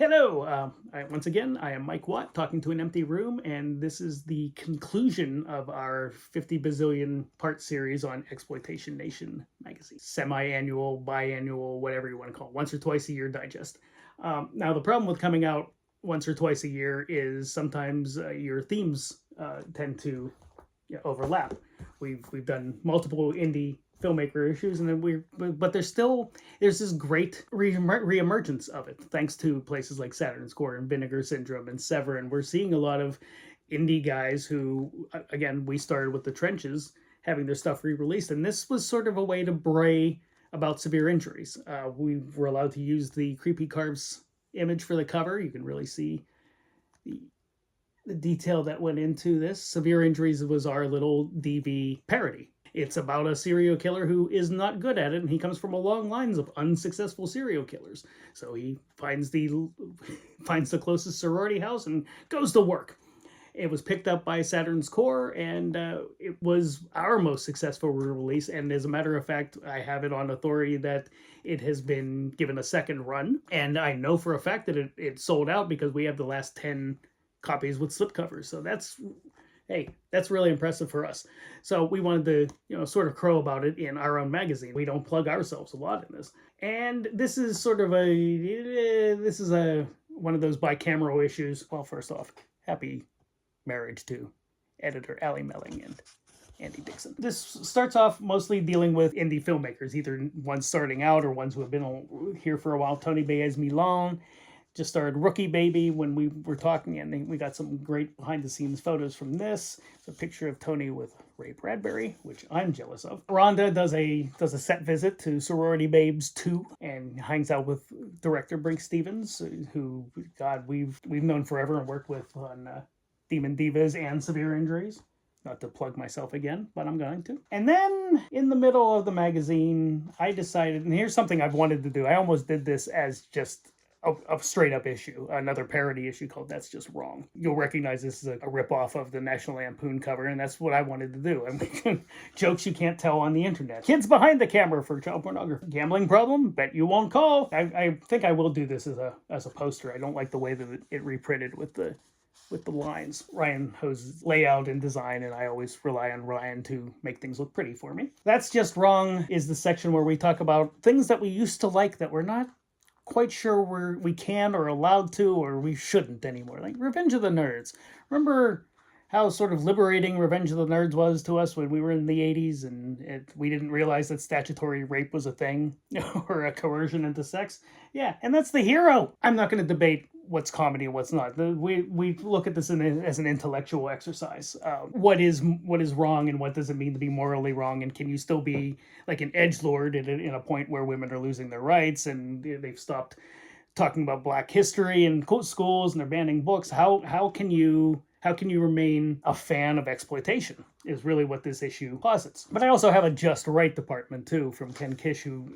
Hello! Once again, I am Mike Watt talking to an empty room, and this is the conclusion of our 50 bazillion part series on Exploitation Nation magazine. Semi-annual, biannual, whatever you want to call it, once or twice a year digest. Now, the problem with coming out once or twice a year is sometimes your themes tend to overlap. We've done multiple indie filmmaker issues, and then but there's this great reemergence of it thanks to places like Saturn's Core and Vinegar Syndrome and Severin. We're seeing a lot of indie guys who, again, we started with the trenches having their stuff re-released, and this was sort of a way to bray about severe injuries. We were allowed to use the Creepy Carves image for the cover. You can really see the detail that went into this. Severe Injuries was our little DV parody. It's about a serial killer who is not good at it, and he comes from a long lines of unsuccessful serial killers. So he finds the closest sorority house and goes to work. It was picked up by Saturn's Core, and it was our most successful release. And as a matter of fact, I have it on authority that it has been given a second run. And I know for a fact that it sold out because we have the last 10 copies with slipcovers. So that's really impressive for us. So we wanted to, sort of crow about it in our own magazine. We don't plug ourselves a lot in this. And this is sort of one of those bicameral issues. Well, first off, happy marriage to editor Ali Melling and Andy Dixon. This starts off mostly dealing with indie filmmakers, either ones starting out or ones who have been here for a while. Tony Baez Milan just started Rookie Baby when we were talking, and we got some great behind-the-scenes photos from this. It's a picture of Tony with Ray Bradbury, which I'm jealous of. Rhonda does a set visit to Sorority Babes 2 and hangs out with director Brink Stevens, who, God, we've known forever and worked with on Demon Divas and Severe Injuries. Not to plug myself again, but I'm going to. And then in the middle of the magazine, I decided, and here's something I've wanted to do. I almost did this as just a straight-up issue, another parody issue called That's Just Wrong. You'll recognize this is a rip-off of the National Lampoon cover, and that's what I wanted to do. I mean, jokes you can't tell on the internet. Kids behind the camera for child pornography. Gambling problem? Bet you won't call. I think I will do this as a poster. I don't like the way that it reprinted with the lines. Ryan Hose's layout and design, and I always rely on Ryan to make things look pretty for me. That's Just Wrong is the section where we talk about things that we used to like that we're not quite sure we can or allowed to or we shouldn't anymore. Like Revenge of the Nerds. Remember how sort of liberating Revenge of the Nerds was to us when we were in the 80s and we didn't realize that statutory rape was a thing or a coercion into sex? Yeah, and that's the hero. I'm not going to debate what's comedy and what's not. We look at this as an intellectual exercise. What is wrong and what does it mean to be morally wrong, and can you still be like an edgelord in a point where women are losing their rights and they've stopped talking about Black history in schools and they're banning books? How can you remain a fan of exploitation is really what this issue posits. But I also have a Just Right department too from Ken Kish, who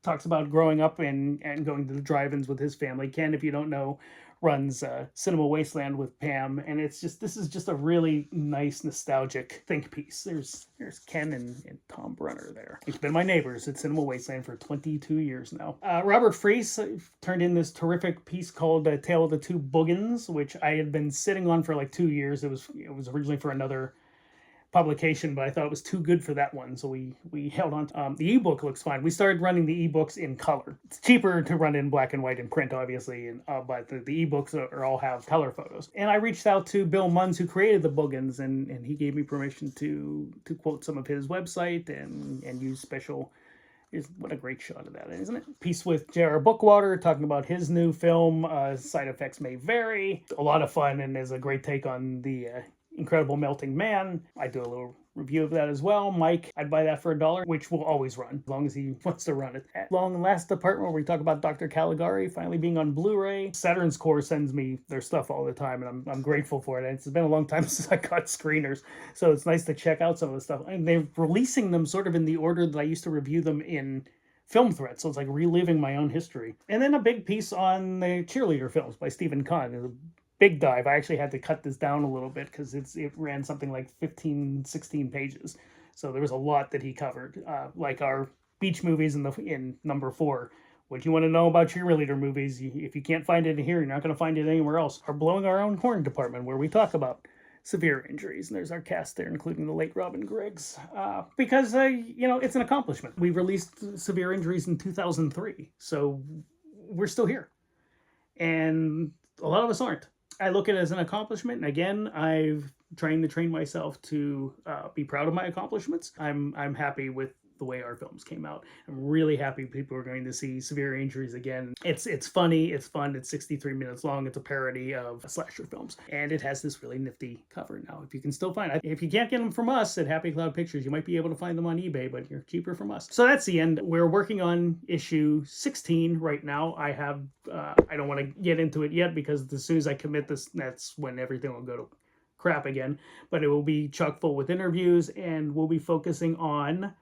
talks about growing up and going to the drive-ins with his family. Ken, if you don't know, runs Cinema Wasteland with Pam, and this is just a really nice nostalgic think piece. There's Ken and Tom Brunner there. He's been my neighbors at Cinema Wasteland for 22 years now. Robert Fries turned in this terrific piece called Tale of the Two Boogans, which I had been sitting on for like 2 years. It was originally for another publication, but I thought it was too good for that one, so we held on to the ebook. Looks fine. We started running the ebooks in color. It's cheaper to run in black and white in print, obviously, but the ebooks all have color photos. And I reached out to Bill Munns, who created the Boogans, and he gave me permission to quote some of his website and use special. What a great shot of that, isn't it? Piece with J.R. Bookwater talking about his new film, Side Effects May Vary. A lot of fun, and there's a great take on the Incredible Melting Man. I do a little review of that as well. Mike, I'd buy that for $1, which will always run, as long as he wants to run it. At Long Last Department, where we talk about Dr. Caligari finally being on Blu-ray. Saturn's Core sends me their stuff all the time, and I'm grateful for it. And it's been a long time since I got screeners, so it's nice to check out some of the stuff. And they're releasing them sort of in the order that I used to review them in Film Threat, so it's like reliving my own history. And then a big piece on the cheerleader films by Stephen Kahn. Big dive. I actually had to cut this down a little bit because it ran something like 15, 16 pages. So there was a lot that he covered. Like our beach movies in number 4 what you want to know about cheerleader movies, if you can't find it in here, you're not going to find it anywhere else. Our Blowing Our Own Horn department, where we talk about severe injuries, and there's our cast there, including the late Robin Griggs, because it's an accomplishment. We released Severe Injuries in 2003, so we're still here, and a lot of us aren't. I look at it as an accomplishment, and again, I've trying to train myself to be proud of my accomplishments. I'm happy with the way our films came out. I'm really happy people are going to see Severe Injuries again. It's funny, it's fun, it's 63 minutes long, it's a parody of slasher films, and it has this really nifty cover now. If you can still find it, if you can't get them from us at Happy Cloud Pictures, you might be able to find them on eBay, but you're cheaper from us. So that's the end. We're working on issue 16 right now. I have, I don't want to get into it yet because as soon as I commit this, that's when everything will go to crap again, but it will be chock full with interviews, and we'll be focusing on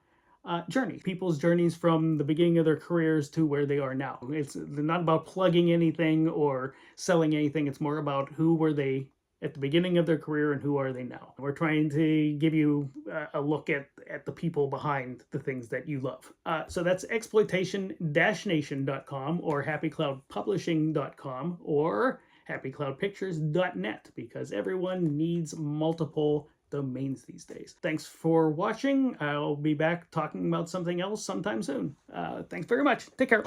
people's journeys from the beginning of their careers to where they are now. It's not about plugging anything or selling anything. It's more about who were they at the beginning of their career and who are they now. We're trying to give you a look at the people behind the things that you love. So that's exploitation-nation.com or happycloudpublishing.com or happycloudpictures.net, because everyone needs multiple domains these days. Thanks for watching. I'll be back talking about something else sometime soon. Thanks very much. Take care.